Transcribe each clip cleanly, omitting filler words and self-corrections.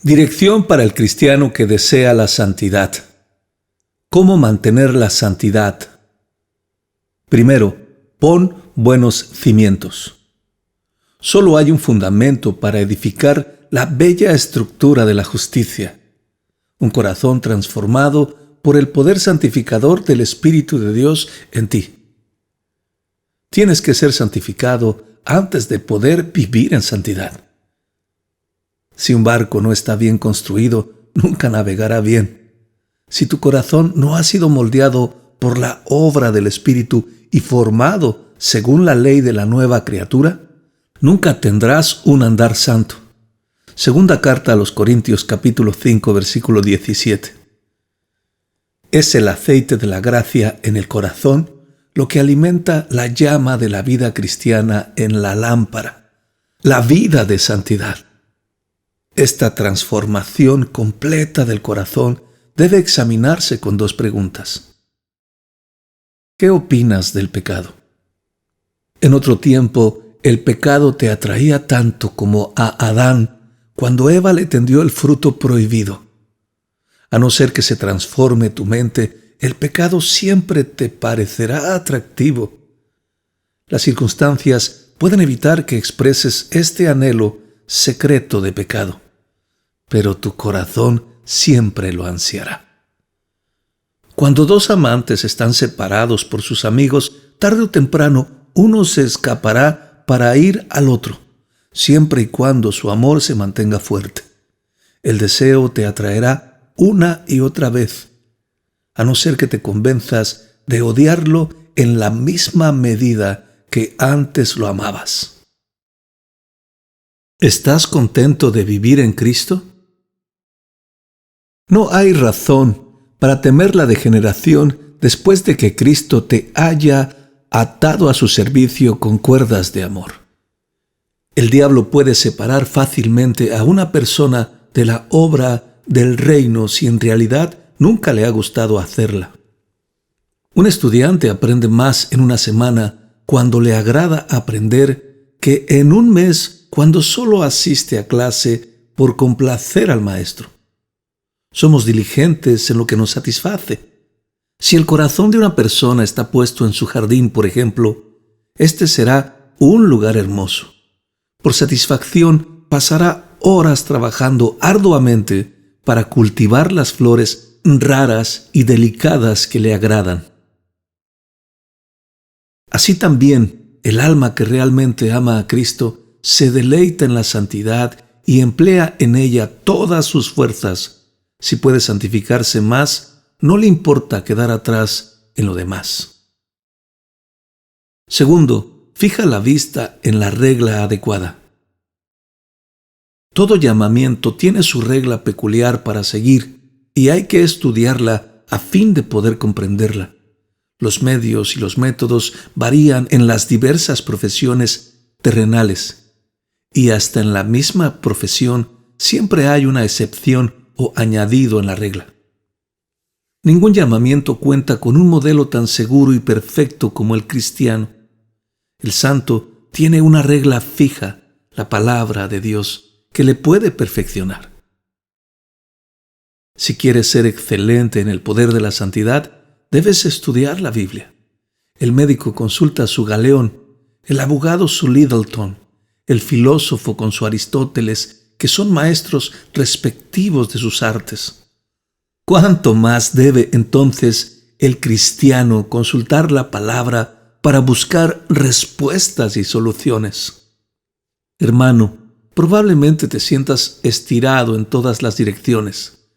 Dirección para el cristiano que desea la santidad. ¿Cómo mantener la santidad? Primero, pon buenos cimientos. Solo hay un fundamento para edificar la bella estructura de la justicia: un corazón transformado por el poder santificador del Espíritu de Dios en ti. Tienes que ser santificado antes de poder vivir en santidad. Si un barco no está bien construido, nunca navegará bien. Si tu corazón no ha sido moldeado por la obra del Espíritu y formado según la ley de la nueva criatura, nunca tendrás un andar santo. Segunda carta a los Corintios capítulo 5 versículo 17. Es el aceite de la gracia en el corazón lo que alimenta la llama de la vida cristiana en la lámpara, la vida de santidad. Esta transformación completa del corazón debe examinarse con dos preguntas. ¿Qué opinas del pecado? En otro tiempo, el pecado te atraía tanto como a Adán cuando Eva le tendió el fruto prohibido. A no ser que se transforme tu mente, el pecado siempre te parecerá atractivo. Las circunstancias pueden evitar que expreses este anhelo secreto de pecado, pero tu corazón siempre lo ansiará. Cuando dos amantes están separados por sus amigos, tarde o temprano uno se escapará para ir al otro, siempre y cuando su amor se mantenga fuerte. El deseo te atraerá una y otra vez, a no ser que te convenzas de odiarlo en la misma medida que antes lo amabas. ¿Estás contento de vivir en Cristo? No hay razón para temer la degeneración después de que Cristo te haya atado a su servicio con cuerdas de amor. El diablo puede separar fácilmente a una persona de la obra del reino si en realidad nunca le ha gustado hacerla. Un estudiante aprende más en una semana cuando le agrada aprender que en un mes cuando solo asiste a clase por complacer al maestro. Somos diligentes en lo que nos satisface. Si el corazón de una persona está puesto en su jardín, por ejemplo, este será un lugar hermoso. Por satisfacción pasará horas trabajando arduamente para cultivar las flores raras y delicadas que le agradan. Así también, el alma que realmente ama a Cristo se deleita en la santidad y emplea en ella todas sus fuerzas. Si puede santificarse más, no le importa quedar atrás en lo demás. Segundo, fija la vista en la regla adecuada. Todo llamamiento tiene su regla peculiar para seguir y hay que estudiarla a fin de poder comprenderla. Los medios y los métodos varían en las diversas profesiones terrenales y hasta en la misma profesión siempre hay una excepción o añadido en la regla. Ningún llamamiento cuenta con un modelo tan seguro y perfecto como el cristiano. El santo tiene una regla fija, la palabra de Dios, que le puede perfeccionar. Si quieres ser excelente en el poder de la santidad, debes estudiar la Biblia. El médico consulta su Galeón, el abogado su Littleton, el filósofo con su Aristóteles, que son maestros respectivos de sus artes. ¿Cuánto más debe entonces el cristiano consultar la palabra para buscar respuestas y soluciones? Hermano, probablemente te sientas estirado en todas las direcciones.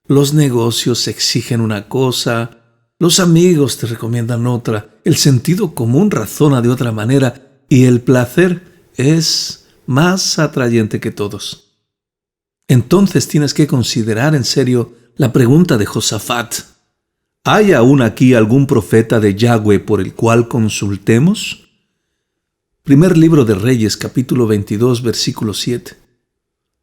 Los negocios exigen una cosa, los amigos te recomiendan otra, el sentido común razona de otra manera y el placer es más atrayente que todos. Entonces tienes que considerar en serio la pregunta de Josafat. ¿Hay aún aquí algún profeta de Yahweh por el cual consultemos? Primer libro de Reyes, capítulo 22, versículo 7.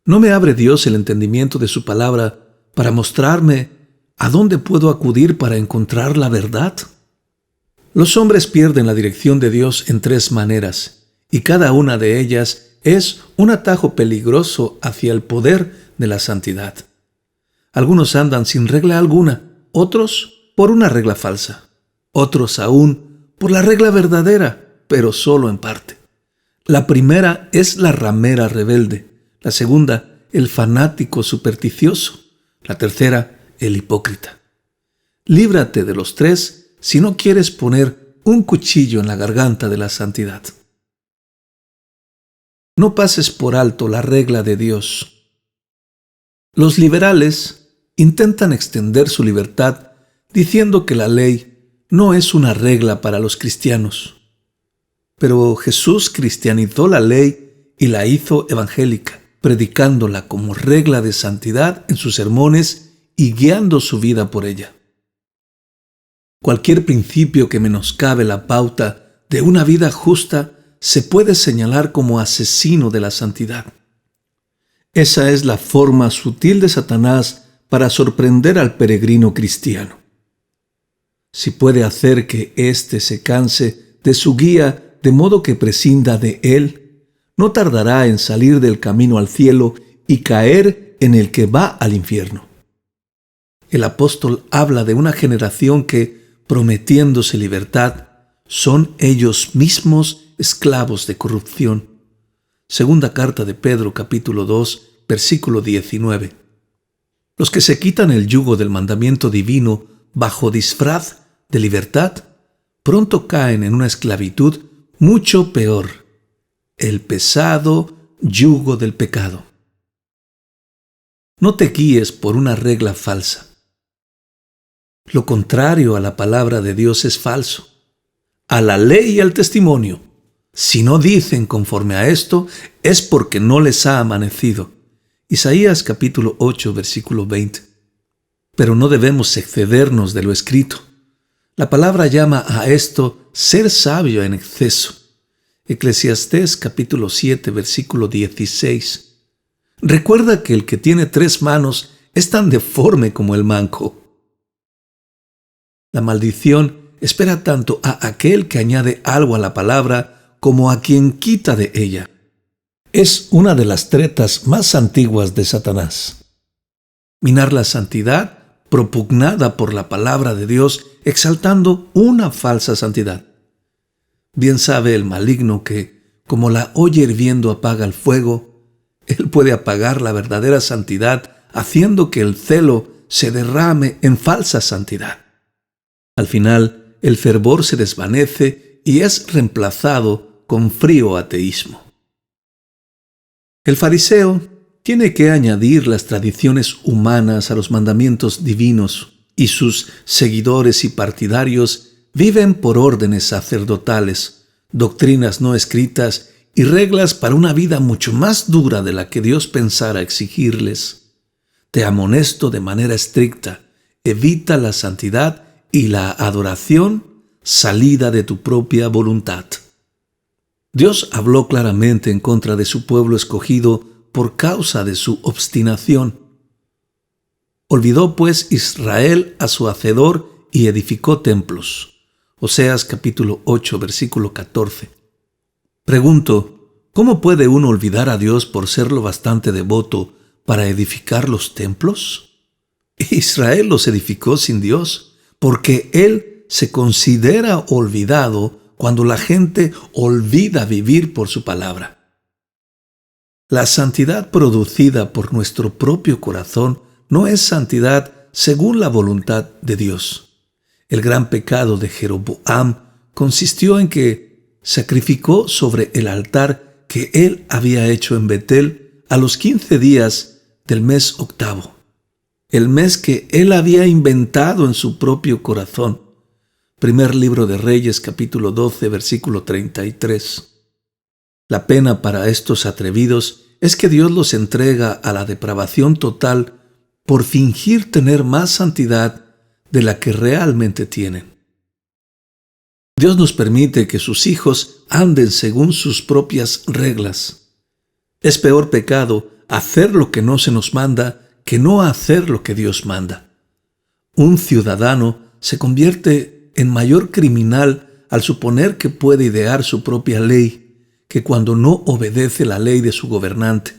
¿No me abre Dios el entendimiento de su palabra para mostrarme a dónde puedo acudir para encontrar la verdad? Los hombres pierden la dirección de Dios en tres maneras, y cada una de ellas es un atajo peligroso hacia el poder de la santidad. Algunos andan sin regla alguna, otros por una regla falsa, otros aún por la regla verdadera, pero solo en parte. La primera es la ramera rebelde, la segunda, el fanático supersticioso, la tercera, el hipócrita. Líbrate de los tres si no quieres poner un cuchillo en la garganta de la santidad. No pases por alto la regla de Dios. Los liberales intentan extender su libertad diciendo que la ley no es una regla para los cristianos. Pero Jesús cristianizó la ley y la hizo evangélica, predicándola como regla de santidad en sus sermones y guiando su vida por ella. Cualquier principio que menoscabe la pauta de una vida justa se puede señalar como asesino de la santidad. Esa es la forma sutil de Satanás para sorprender al peregrino cristiano. Si puede hacer que éste se canse de su guía de modo que prescinda de él, no tardará en salir del camino al cielo y caer en el que va al infierno. El apóstol habla de una generación que, prometiéndose libertad, son ellos mismos esclavos de corrupción. Segunda carta de Pedro, capítulo 2, versículo 19. Los que se quitan el yugo del mandamiento divino bajo disfraz de libertad, pronto caen en una esclavitud mucho peor, el pesado yugo del pecado. No te guíes por una regla falsa. Lo contrario a la palabra de Dios es falso. A la ley y al testimonio, si no dicen conforme a esto, es porque no les ha amanecido. Isaías capítulo 8, versículo 20. Pero no debemos excedernos de lo escrito. La palabra llama a esto ser sabio en exceso. Eclesiastés capítulo 7, versículo 16. Recuerda que el que tiene 3 manos es tan deforme como el manco. La maldición espera tanto a aquel que añade algo a la palabra como a quien quita de ella. Es una de las tretas más antiguas de Satanás. Minar la santidad propugnada por la palabra de Dios, exaltando una falsa santidad. Bien sabe el maligno que, como la olla hirviendo apaga el fuego, él puede apagar la verdadera santidad haciendo que el celo se derrame en falsa santidad. Al final, el fervor se desvanece y es reemplazado con frío ateísmo. El fariseo tiene que añadir las tradiciones humanas a los mandamientos divinos y sus seguidores y partidarios viven por órdenes sacerdotales, doctrinas no escritas y reglas para una vida mucho más dura de la que Dios pensara exigirles. Te amonesto de manera estricta, evita la santidad y la adoración salida de tu propia voluntad. Dios habló claramente en contra de su pueblo escogido por causa de su obstinación. Olvidó pues Israel a su hacedor y edificó templos. Oseas capítulo 8, versículo 14. Pregunto, ¿cómo puede uno olvidar a Dios por ser lo bastante devoto para edificar los templos? Israel los edificó sin Dios, porque Él se considera olvidado cuando la gente olvida vivir por su palabra. La santidad producida por nuestro propio corazón no es santidad según la voluntad de Dios. El gran pecado de Jeroboam consistió en que sacrificó sobre el altar que él había hecho en Betel a los 15 días del mes octavo, el mes que él había inventado en su propio corazón. Primer libro de Reyes, capítulo 12, versículo 33. La pena para estos atrevidos es que Dios los entrega a la depravación total por fingir tener más santidad de la que realmente tienen. Dios nos permite que sus hijos anden según sus propias reglas. Es peor pecado hacer lo que no se nos manda que no hacer lo que Dios manda. Un ciudadano se convierte en mayor criminal al suponer que puede idear su propia ley que cuando no obedece la ley de su gobernante.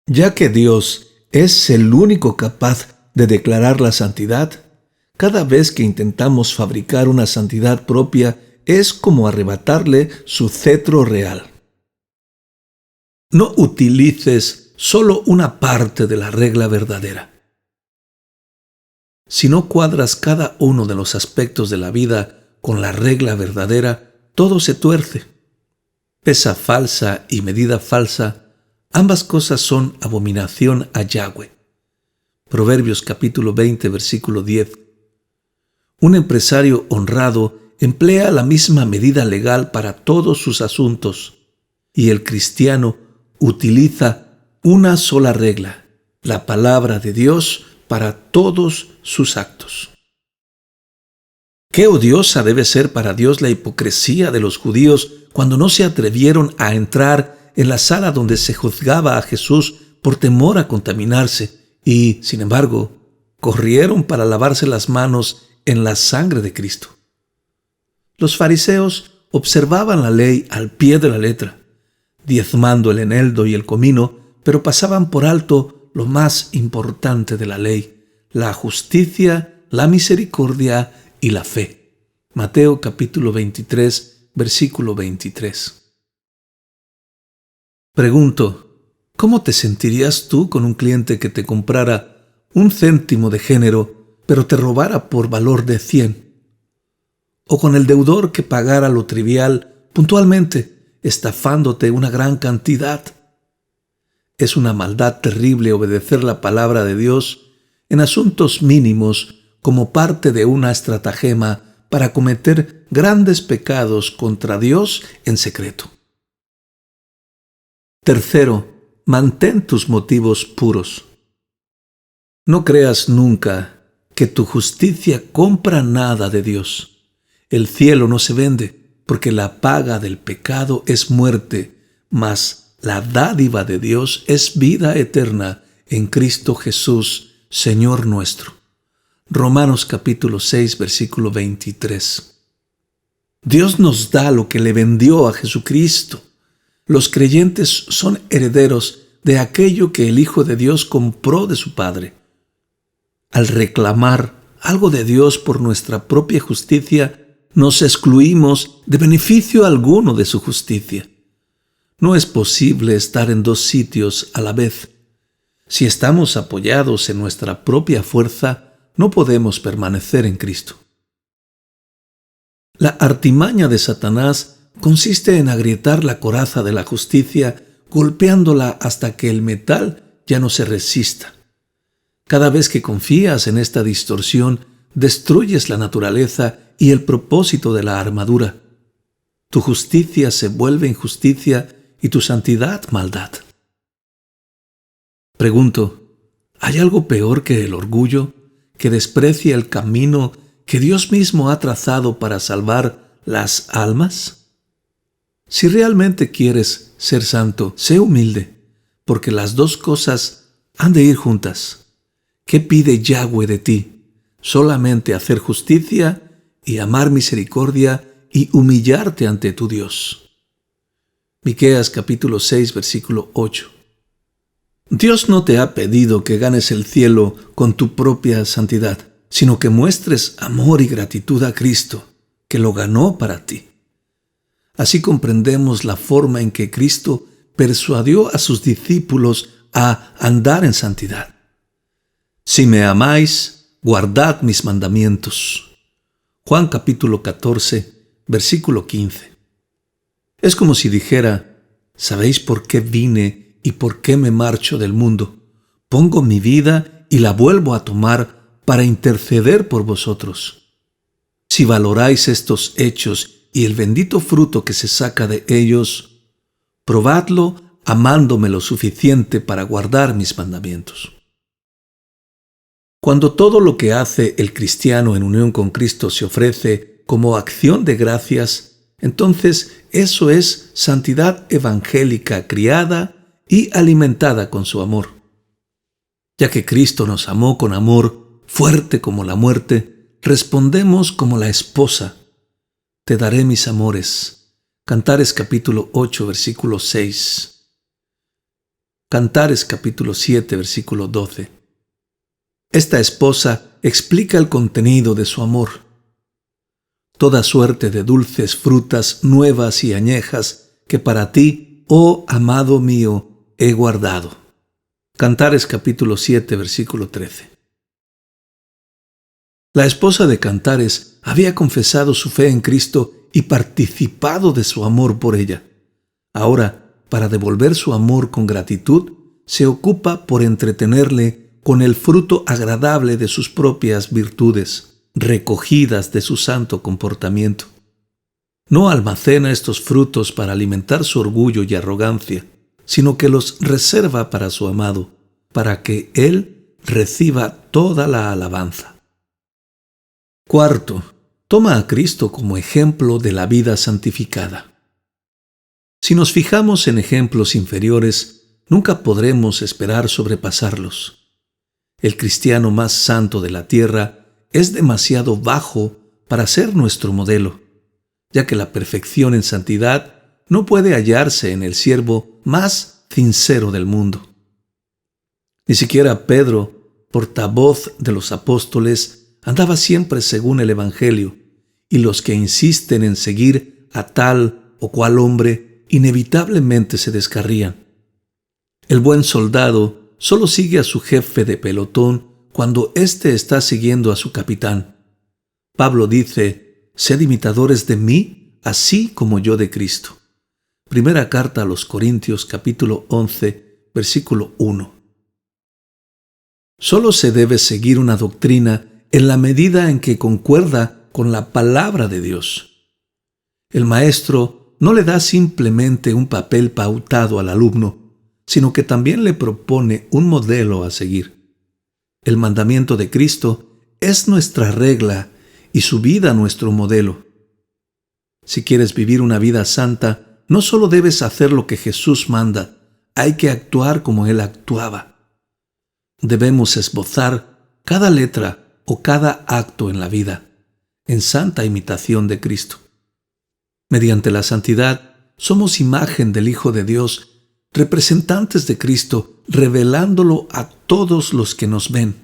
Ya que Dios es el único capaz de declarar la santidad, cada vez que intentamos fabricar una santidad propia es como arrebatarle su cetro real. No utilices solo una parte de la regla verdadera. Si no cuadras cada uno de los aspectos de la vida con la regla verdadera, todo se tuerce. Pesa falsa y medida falsa, ambas cosas son abominación a Yahweh. Proverbios capítulo 20, versículo 10. Un empresario honrado emplea la misma medida legal para todos sus asuntos, y el cristiano utiliza una sola regla, la palabra de Dios, para todos sus actos. Qué odiosa debe ser para Dios la hipocresía de los judíos cuando no se atrevieron a entrar en la sala donde se juzgaba a Jesús por temor a contaminarse y, sin embargo, corrieron para lavarse las manos en la sangre de Cristo. Los fariseos observaban la ley al pie de la letra, diezmando el eneldo y el comino, pero pasaban por alto lo más importante de la ley, la justicia, la misericordia y la fe. Mateo capítulo 23, versículo 23. Pregunto, ¿cómo te sentirías tú con un cliente que te comprara 1 céntimo de género, pero te robara por valor de 100? ¿O con el deudor que pagara lo trivial puntualmente, estafándote una gran cantidad? Es una maldad terrible obedecer la palabra de Dios en asuntos mínimos como parte de una estratagema para cometer grandes pecados contra Dios en secreto. Tercero, mantén tus motivos puros. No creas nunca que tu justicia compra nada de Dios. El cielo no se vende, porque la paga del pecado es muerte, mas la dádiva de Dios es vida eterna en Cristo Jesús, Señor nuestro. Romanos capítulo 6, versículo 23. Dios nos da lo que le vendió a Jesucristo. Los creyentes son herederos de aquello que el Hijo de Dios compró de su Padre. Al reclamar algo de Dios por nuestra propia justicia, nos excluimos de beneficio alguno de su justicia. No es posible estar en dos sitios a la vez. Si estamos apoyados en nuestra propia fuerza, no podemos permanecer en Cristo. La artimaña de Satanás consiste en agrietar la coraza de la justicia, golpeándola hasta que el metal ya no se resista. Cada vez que confías en esta distorsión, destruyes la naturaleza y el propósito de la armadura. Tu justicia se vuelve injusticia y tu santidad maldad. Pregunto, ¿hay algo peor que el orgullo, que desprecia el camino que Dios mismo ha trazado para salvar las almas? Si realmente quieres ser santo, sé humilde, porque las dos cosas han de ir juntas. ¿Qué pide Yahweh de ti? Solamente hacer justicia y amar misericordia y humillarte ante tu Dios. Miqueas capítulo 6, versículo 8. Dios no te ha pedido que ganes el cielo con tu propia santidad, sino que muestres amor y gratitud a Cristo, que lo ganó para ti. Así comprendemos la forma en que Cristo persuadió a sus discípulos a andar en santidad. Si me amáis, guardad mis mandamientos. Juan capítulo 14, versículo 15. Es como si dijera, ¿sabéis por qué vine y por qué me marcho del mundo? Pongo mi vida y la vuelvo a tomar para interceder por vosotros. Si valoráis estos hechos y el bendito fruto que se saca de ellos, probadlo amándome lo suficiente para guardar mis mandamientos. Cuando todo lo que hace el cristiano en unión con Cristo se ofrece como acción de gracias, entonces eso es santidad evangélica criada y alimentada con su amor. Ya que Cristo nos amó con amor fuerte como la muerte, respondemos como la esposa. Te daré mis amores. Cantares capítulo 8, versículo 6. Cantares capítulo 7, versículo 12. Esta esposa explica el contenido de su amor. Toda suerte de dulces frutas nuevas y añejas que para ti, oh amado mío, he guardado. Cantares capítulo 7, versículo 13. La esposa de Cantares había confesado su fe en Cristo y participado de su amor por ella. Ahora, para devolver su amor con gratitud, se ocupa por entretenerle con el fruto agradable de sus propias virtudes, recogidas de su santo comportamiento. No almacena estos frutos para alimentar su orgullo y arrogancia, sino que los reserva para su amado, para que él reciba toda la alabanza. Cuarto, toma a Cristo como ejemplo de la vida santificada. Si nos fijamos en ejemplos inferiores, nunca podremos esperar sobrepasarlos. El cristiano más santo de la tierra es demasiado bajo para ser nuestro modelo, ya que la perfección en santidad no puede hallarse en el siervo más sincero del mundo. Ni siquiera Pedro, portavoz de los apóstoles, andaba siempre según el Evangelio, y los que insisten en seguir a tal o cual hombre inevitablemente se descarrían. El buen soldado solo sigue a su jefe de pelotón cuando éste está siguiendo a su capitán. Pablo dice: «Sed imitadores de mí, así como yo de Cristo». Primera carta a los Corintios, capítulo 11, versículo 1. Solo se debe seguir una doctrina en la medida en que concuerda con la palabra de Dios. El maestro no le da simplemente un papel pautado al alumno, sino que también le propone un modelo a seguir. El mandamiento de Cristo es nuestra regla y su vida nuestro modelo. Si quieres vivir una vida santa, no solo debes hacer lo que Jesús manda, hay que actuar como Él actuaba. Debemos esbozar cada letra o cada acto en la vida, en santa imitación de Cristo. Mediante la santidad, somos imagen del Hijo de Dios, representantes de Cristo, revelándolo a todos los que nos ven.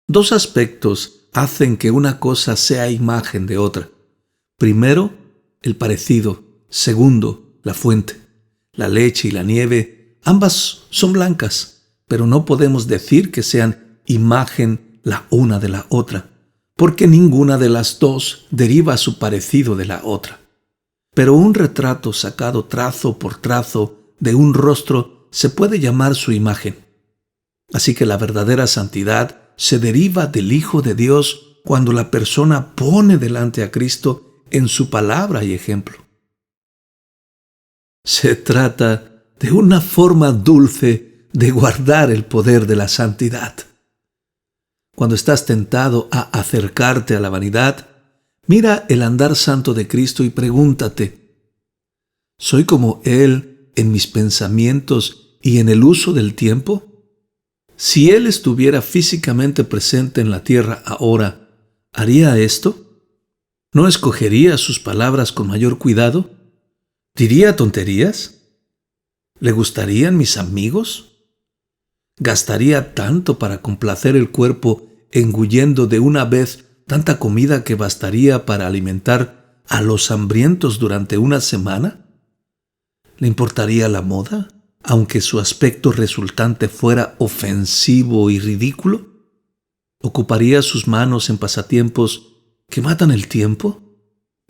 Dos aspectos hacen que una cosa sea imagen de otra. Primero, el parecido. Segundo, la fuente. La leche y la nieve, ambas son blancas, pero no podemos decir que sean imagen la una de la otra, porque ninguna de las dos deriva su parecido de la otra. Pero un retrato sacado trazo por trazo de un rostro se puede llamar su imagen. Así que la verdadera santidad se deriva del Hijo de Dios cuando la persona pone delante a Cristo en su palabra y ejemplo. Se trata de una forma dulce de guardar el poder de la santidad. Cuando estás tentado a acercarte a la vanidad, mira el andar santo de Cristo y pregúntate: ¿soy como Él en mis pensamientos y en el uso del tiempo? Si Él estuviera físicamente presente en la tierra ahora, ¿haría esto? ¿No escogería sus palabras con mayor cuidado? ¿Diría tonterías? ¿Le gustarían mis amigos? ¿Gastaría tanto para complacer el cuerpo engullendo de una vez tanta comida que bastaría para alimentar a los hambrientos durante una semana? ¿Le importaría la moda, aunque su aspecto resultante fuera ofensivo y ridículo? ¿Ocuparía sus manos en pasatiempos que matan el tiempo?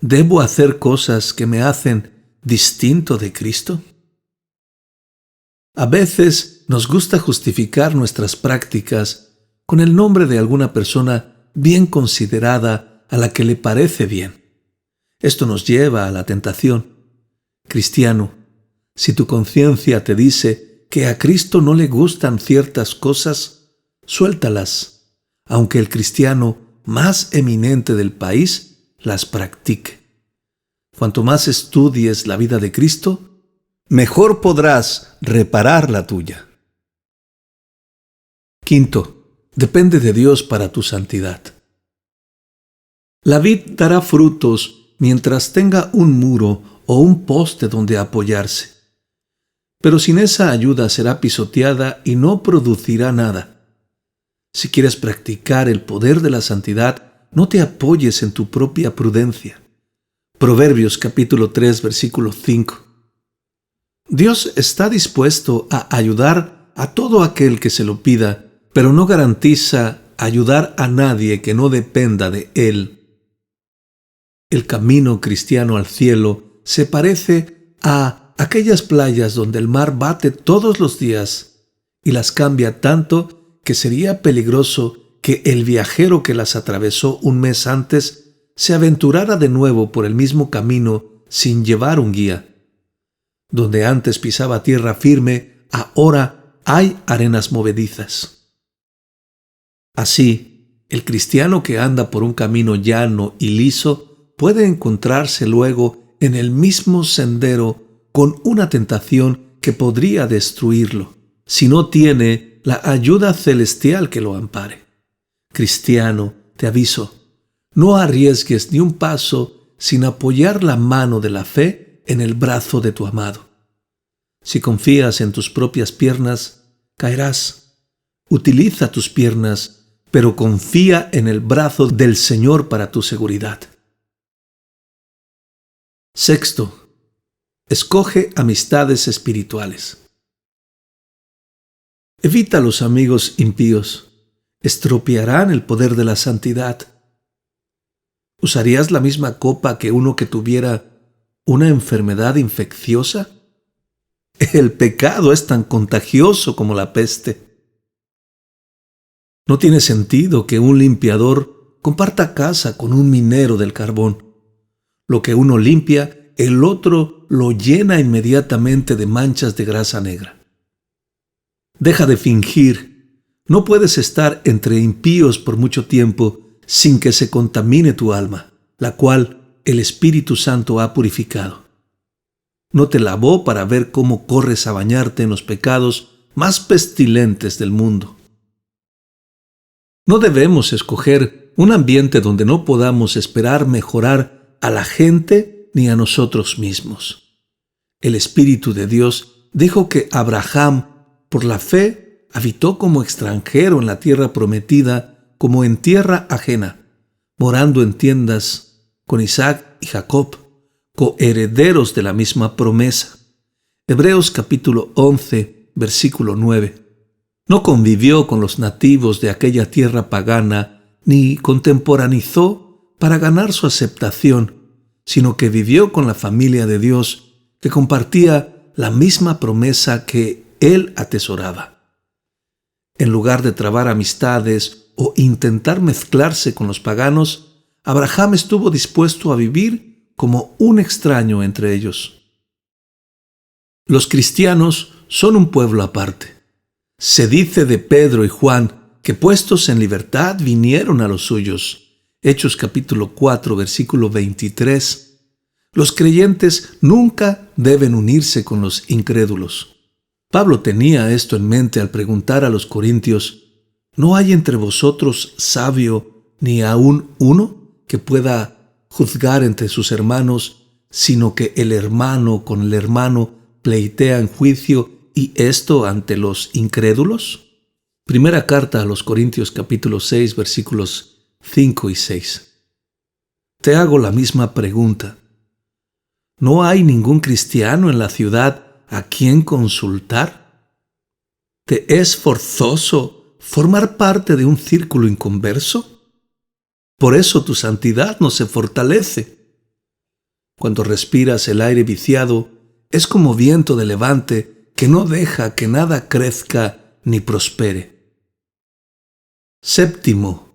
¿Debo hacer cosas que me hacen distinto de Cristo? A veces nos gusta justificar nuestras prácticas con el nombre de alguna persona bien considerada a la que le parece bien. Esto nos lleva a la tentación. Cristiano, si tu conciencia te dice que a Cristo no le gustan ciertas cosas, suéltalas, aunque el cristiano más eminente del país las practique. Cuanto más estudies la vida de Cristo, mejor podrás reparar la tuya. Quinto, depende de Dios para tu santidad. La vid dará frutos mientras tenga un muro o un poste donde apoyarse. pero sin esa ayuda será pisoteada y no producirá nada. Si quieres practicar el poder de la santidad, no te apoyes en tu propia prudencia. Proverbios capítulo 3, versículo 5. Dios está dispuesto a ayudar a todo aquel que se lo pida, pero no garantiza ayudar a nadie que no dependa de Él. El camino cristiano al cielo se parece a aquellas playas donde el mar bate todos los días y las cambia tanto que sería peligroso que el viajero que las atravesó un mes antes se aventurara de nuevo por el mismo camino sin llevar un guía. Donde antes pisaba tierra firme, ahora hay arenas movedizas. Así, el cristiano que anda por un camino llano y liso puede encontrarse luego en el mismo sendero con una tentación que podría destruirlo, si no tiene la ayuda celestial que lo ampare. Cristiano, te aviso, no arriesgues ni un paso sin apoyar la mano de la fe en el brazo de tu amado. Si confías en tus propias piernas, caerás. Utiliza tus piernas, pero confía en el brazo del Señor para tu seguridad. Sexto, escoge amistades espirituales. Evita los amigos impíos. Estropearán el poder de la santidad. ¿Usarías la misma copa que uno que tuviera una enfermedad infecciosa? El pecado es tan contagioso como la peste. No tiene sentido que un limpiador comparta casa con un minero del carbón. Lo que uno limpia, el otro lo llena inmediatamente de manchas de grasa negra. Deja de fingir. No puedes estar entre impíos por mucho tiempo sin que se contamine tu alma, la cual el Espíritu Santo ha purificado. No te lavó para ver cómo corres a bañarte en los pecados más pestilentes del mundo. No debemos escoger un ambiente donde no podamos esperar mejorar a la gente ni a nosotros mismos. El Espíritu de Dios dijo que Abraham, por la fe, habitó como extranjero en la tierra prometida, como en tierra ajena, morando en tiendas con Isaac y Jacob, coherederos de la misma promesa. Hebreos capítulo 11, versículo 9. No convivió con los nativos de aquella tierra pagana, ni contemporaneizó para ganar su aceptación, sino que vivió con la familia de Dios, que compartía la misma promesa que él atesoraba. En lugar de trabar amistades o intentar mezclarse con los paganos, Abraham estuvo dispuesto a vivir como un extraño entre ellos. Los cristianos son un pueblo aparte. Se dice de Pedro y Juan que puestos en libertad vinieron a los suyos. Hechos capítulo 4, versículo 23. Los creyentes nunca deben unirse con los incrédulos. Pablo tenía esto en mente al preguntar a los corintios: ¿no hay entre vosotros sabio ni aun uno que pueda juzgar entre sus hermanos, sino que el hermano con el hermano pleitea en juicio, y esto ante los incrédulos? Primera carta a los Corintios capítulo 6, versículos 5 y 6. Te hago la misma pregunta. ¿No hay ningún cristiano en la ciudad a quien consultar? ¿Te es forzoso formar parte de un círculo inconverso? Por eso tu santidad no se fortalece. Cuando respiras el aire viciado, es como viento de levante que no deja que nada crezca ni prospere. Séptimo,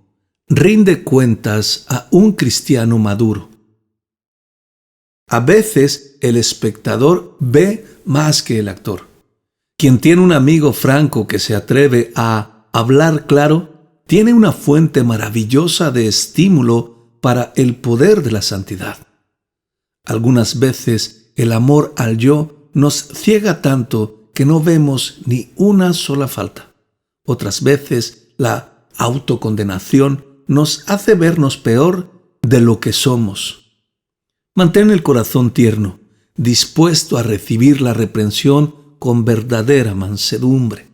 rinde cuentas a un cristiano maduro. A veces el espectador ve más que el actor. Quien tiene un amigo franco que se atreve a hablar claro, tiene una fuente maravillosa de estímulo para el poder de la santidad. Algunas veces el amor al yo nos ciega tanto que no vemos ni una sola falta. Otras veces la autocondenación nos hace vernos peor de lo que somos. Mantén el corazón tierno, dispuesto a recibir la reprensión con verdadera mansedumbre.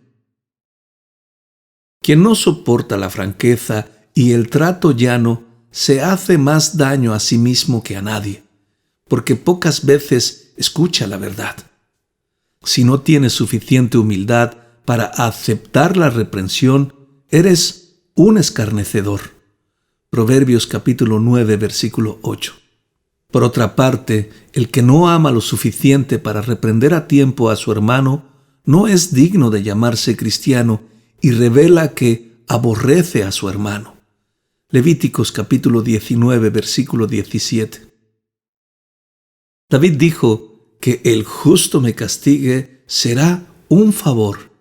Quien no soporta la franqueza y el trato llano se hace más daño a sí mismo que a nadie, porque pocas veces escucha la verdad. Si no tienes suficiente humildad para aceptar la reprensión, eres un escarnecedor. Proverbios capítulo 9, versículo 8. Por otra parte, el que no ama lo suficiente para reprender a tiempo a su hermano no es digno de llamarse cristiano y revela que aborrece a su hermano. Levíticos capítulo 19, versículo 17. David dijo que el justo me castigue será un favor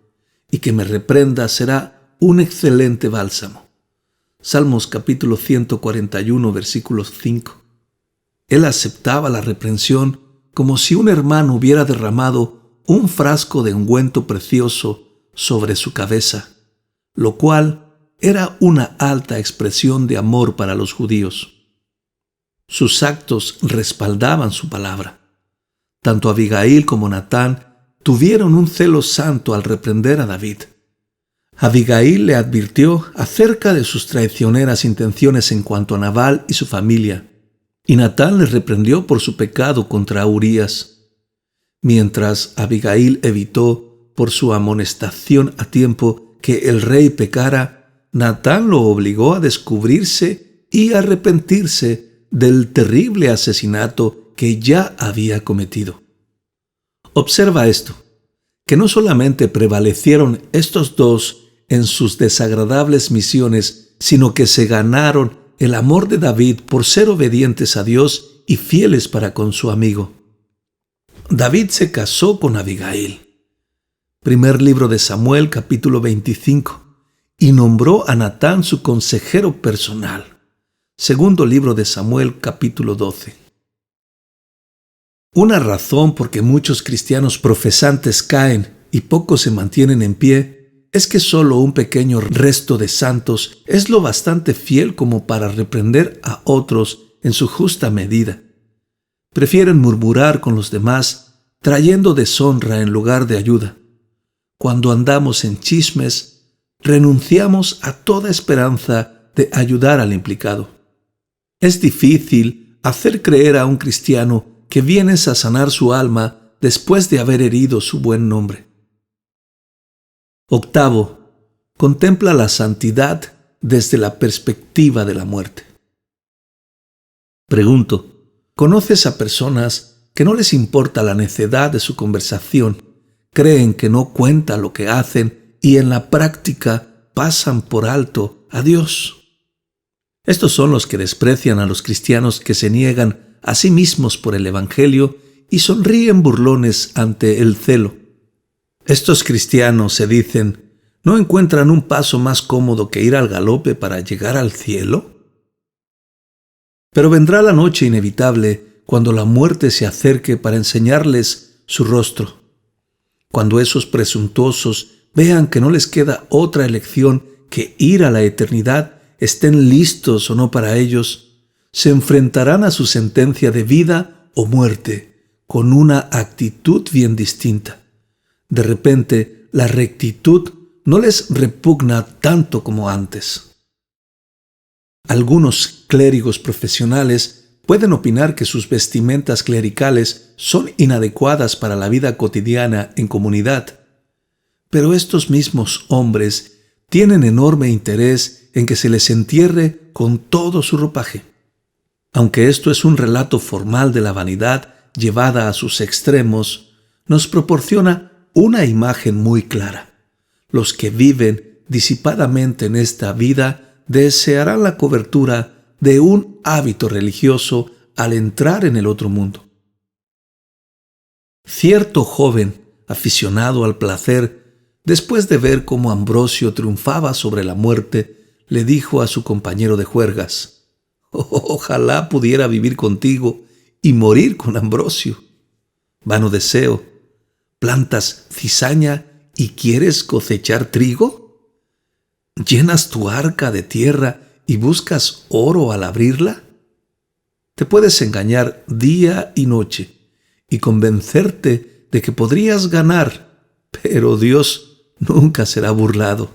y que me reprenda será un excelente bálsamo. Salmos capítulo 141, versículo 5. Él aceptaba la reprensión como si un hermano hubiera derramado un frasco de ungüento precioso sobre su cabeza, lo cual era una alta expresión de amor para los judíos. Sus actos respaldaban su palabra. Tanto Abigail como Natán tuvieron un celo santo al reprender a David. Abigail le advirtió acerca de sus traicioneras intenciones en cuanto a Nabal y su familia, y Natán le reprendió por su pecado contra Urías. Mientras Abigail evitó, por su amonestación a tiempo, que el rey pecara, Natán lo obligó a descubrirse y arrepentirse del terrible asesinato que ya había cometido. Observa esto, que no solamente prevalecieron estos dos en sus desagradables misiones, sino que se ganaron el amor de David por ser obedientes a Dios y fieles para con su amigo. David se casó con Abigail. Primer libro de Samuel, capítulo 25, y nombró a Natán su consejero personal. Segundo libro de Samuel, capítulo 12. Una razón por que muchos cristianos profesantes caen y pocos se mantienen en pie es que solo un pequeño resto de santos es lo bastante fiel como para reprender a otros en su justa medida. Prefieren murmurar con los demás, trayendo deshonra en lugar de ayuda. Cuando andamos en chismes, renunciamos a toda esperanza de ayudar al implicado. Es difícil hacer creer a un cristiano que vienes a sanar su alma después de haber herido su buen nombre. Octavo, contempla la santidad desde la perspectiva de la muerte. Pregunto, ¿conoces a personas que no les importa la necedad de su conversación, creen que no cuenta lo que hacen y en la práctica pasan por alto a Dios? Estos son los que desprecian a los cristianos que se niegan a sí mismos por el Evangelio y sonríen burlones ante el celo. Estos cristianos se dicen, ¿no encuentran un paso más cómodo que ir al galope para llegar al cielo? Pero vendrá la noche inevitable cuando la muerte se acerque para enseñarles su rostro. Cuando esos presuntuosos vean que no les queda otra elección que ir a la eternidad, estén listos o no para ellos, se enfrentarán a su sentencia de vida o muerte con una actitud bien distinta. De repente, la rectitud no les repugna tanto como antes. Algunos clérigos profesionales pueden opinar que sus vestimentas clericales son inadecuadas para la vida cotidiana en comunidad, pero estos mismos hombres tienen enorme interés en que se les entierre con todo su ropaje. Aunque esto es un relato formal de la vanidad llevada a sus extremos, nos proporciona una imagen muy clara. Los que viven disipadamente en esta vida desearán la cobertura de un hábito religioso al entrar en el otro mundo. Cierto joven, aficionado al placer, después de ver cómo Ambrosio triunfaba sobre la muerte, le dijo a su compañero de juergas: «Ojalá pudiera vivir contigo y morir con Ambrosio. Vano deseo. ¿Plantas cizaña y quieres cosechar trigo? ¿Llenas tu arca de tierra y buscas oro al abrirla? Te puedes engañar día y noche y convencerte de que podrías ganar pero Dios nunca será burlado.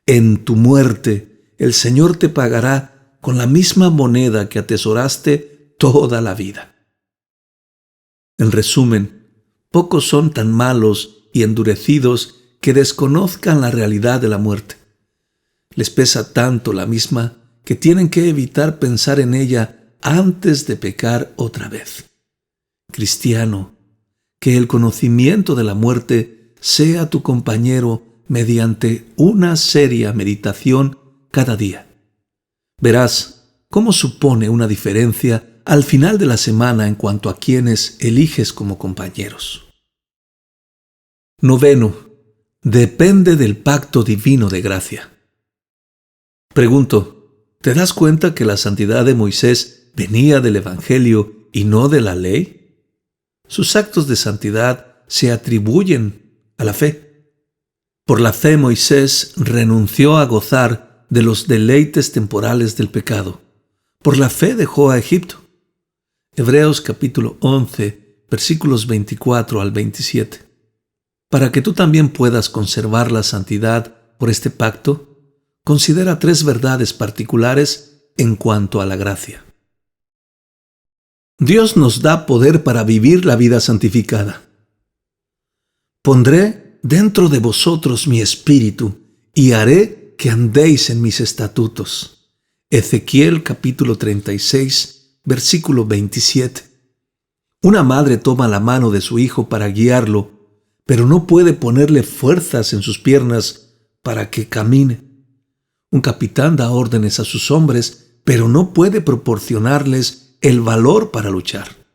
En tu muerte, el Señor te pagará con la misma moneda que atesoraste toda la vida. En resumen, pocos son tan malos y endurecidos que desconozcan la realidad de la muerte. Les pesa tanto la misma que tienen que evitar pensar en ella antes de pecar otra vez. Cristiano, que el conocimiento de la muerte sea tu compañero mediante una seria meditación cada día. Verás cómo supone una diferencia al final de la semana en cuanto a quienes eliges como compañeros. 9. Depende del pacto divino de gracia. Pregunto, ¿te das cuenta que la santidad de Moisés venía del Evangelio y no de la ley? Sus actos de santidad se atribuyen a la fe. Por la fe Moisés renunció a gozar de los deleites temporales del pecado. Por la fe dejó a Egipto. Hebreos capítulo 11, versículos 24 al 27. Para que tú también puedas conservar la santidad por este pacto, considera 3 verdades particulares en cuanto a la gracia. Dios nos da poder para vivir la vida santificada. Pondré dentro de vosotros mi espíritu y haré que andéis en mis estatutos. Ezequiel capítulo 36, versículo 27. Una madre toma la mano de su hijo para guiarlo, pero no puede ponerle fuerzas en sus piernas para que camine. Un capitán da órdenes a sus hombres, pero no puede proporcionarles el valor para luchar.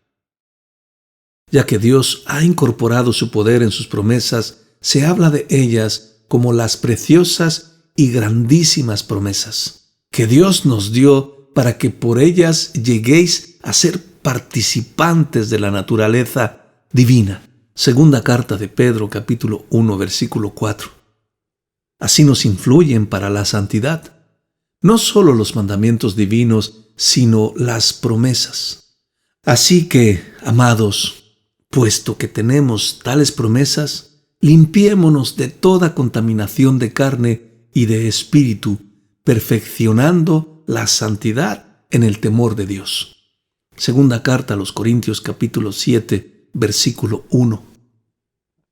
Ya que Dios ha incorporado su poder en sus promesas, se habla de ellas como las preciosas y grandísimas promesas que Dios nos dio para que por ellas lleguéis a ser participantes de la naturaleza divina. Segunda carta de Pedro, capítulo 1, versículo 4. Así nos influyen para la santidad, no solo los mandamientos divinos, sino las promesas. Así que, amados, puesto que tenemos tales promesas, limpiémonos de toda contaminación de carne y de espíritu, perfeccionando la santidad en el temor de Dios. Segunda carta a los Corintios capítulo 7, versículo 1.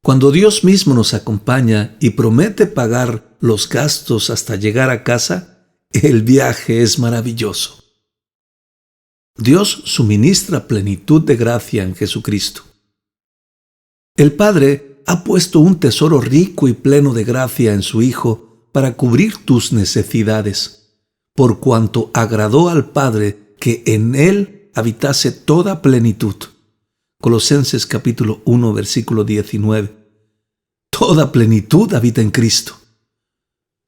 Cuando Dios mismo nos acompaña y promete pagar los gastos hasta llegar a casa, el viaje es maravilloso. Dios suministra plenitud de gracia en Jesucristo. El Padre ha puesto un tesoro rico y pleno de gracia en su Hijo para cubrir tus necesidades, por cuanto agradó al Padre que en Él habitase toda plenitud. Colosenses capítulo 1, versículo 19. Toda plenitud habita en Cristo.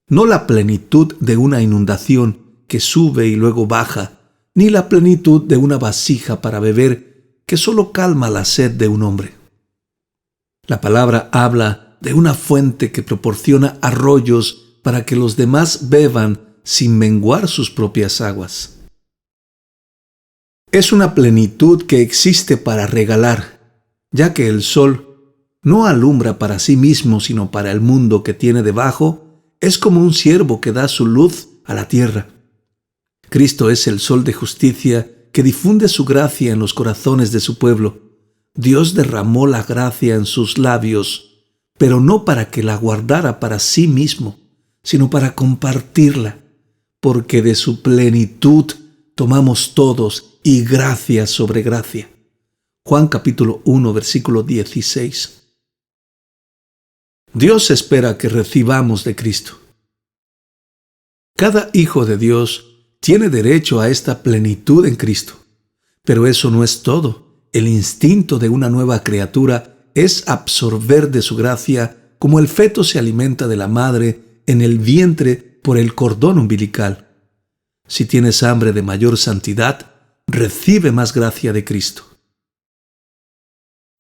No la plenitud de una inundación que sube y luego baja, ni la plenitud de una vasija para beber que solo calma la sed de un hombre. La palabra habla de una fuente que proporciona arroyos para que los demás beban sin menguar sus propias aguas. Es una plenitud que existe para regalar, ya que el sol no alumbra para sí mismo, sino para el mundo que tiene debajo. Es como un siervo que da su luz a la tierra. Cristo es el sol de justicia que difunde su gracia en los corazones de su pueblo. Dios derramó la gracia en sus labios, pero no para que la guardara para sí mismo, sino para compartirla, porque de su plenitud tomamos todos y gracia sobre gracia. Juan capítulo 1, versículo 16. Dios espera que recibamos de Cristo. Cada hijo de Dios tiene derecho a esta plenitud en Cristo. Pero eso no es todo. El instinto de una nueva criatura es absorber de su gracia como el feto se alimenta de la madre en el vientre por el cordón umbilical. Si tienes hambre de mayor santidad, recibe más gracia de Cristo.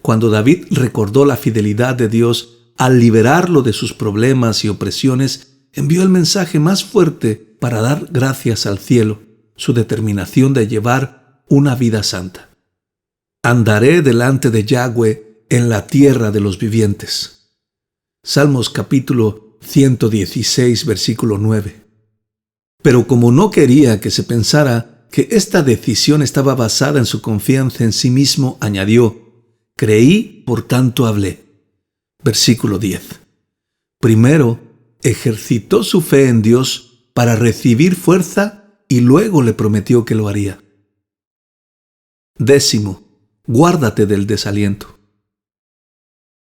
Cuando David recordó la fidelidad de Dios al liberarlo de sus problemas y opresiones, envió el mensaje más fuerte para dar gracias al cielo, su determinación de llevar una vida santa. Andaré delante de Yahweh en la tierra de los vivientes. Salmos capítulo 116, versículo 9. Pero como no quería que se pensara que esta decisión estaba basada en su confianza en sí mismo, añadió: creí, por tanto hablé. Versículo 10. Primero, ejercitó su fe en Dios para recibir fuerza y luego le prometió que lo haría. 10. Guárdate del desaliento.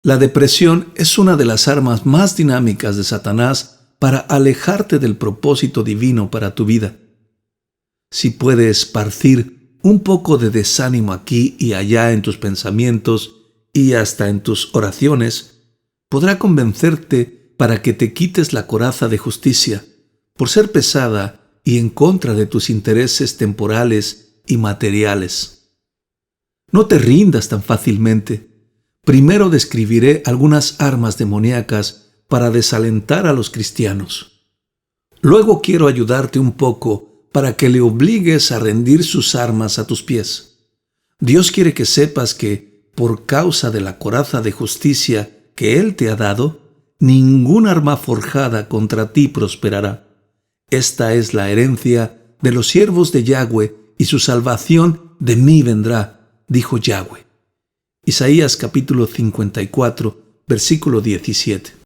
La depresión es una de las armas más dinámicas de Satanás para alejarte del propósito divino para tu vida. Si puede esparcir un poco de desánimo aquí y allá en tus pensamientos y hasta en tus oraciones, podrá convencerte para que te quites la coraza de justicia, por ser pesada y en contra de tus intereses temporales y materiales. No te rindas tan fácilmente. Primero describiré algunas armas demoníacas para desalentar a los cristianos. Luego quiero ayudarte un poco para que le obligues a rendir sus armas a tus pies. Dios quiere que sepas que, por causa de la coraza de justicia que Él te ha dado, ningún arma forjada contra ti prosperará. Esta es la herencia de los siervos de Yahweh, y su salvación de mí vendrá, dijo Yahweh. Isaías capítulo 54, versículo 17.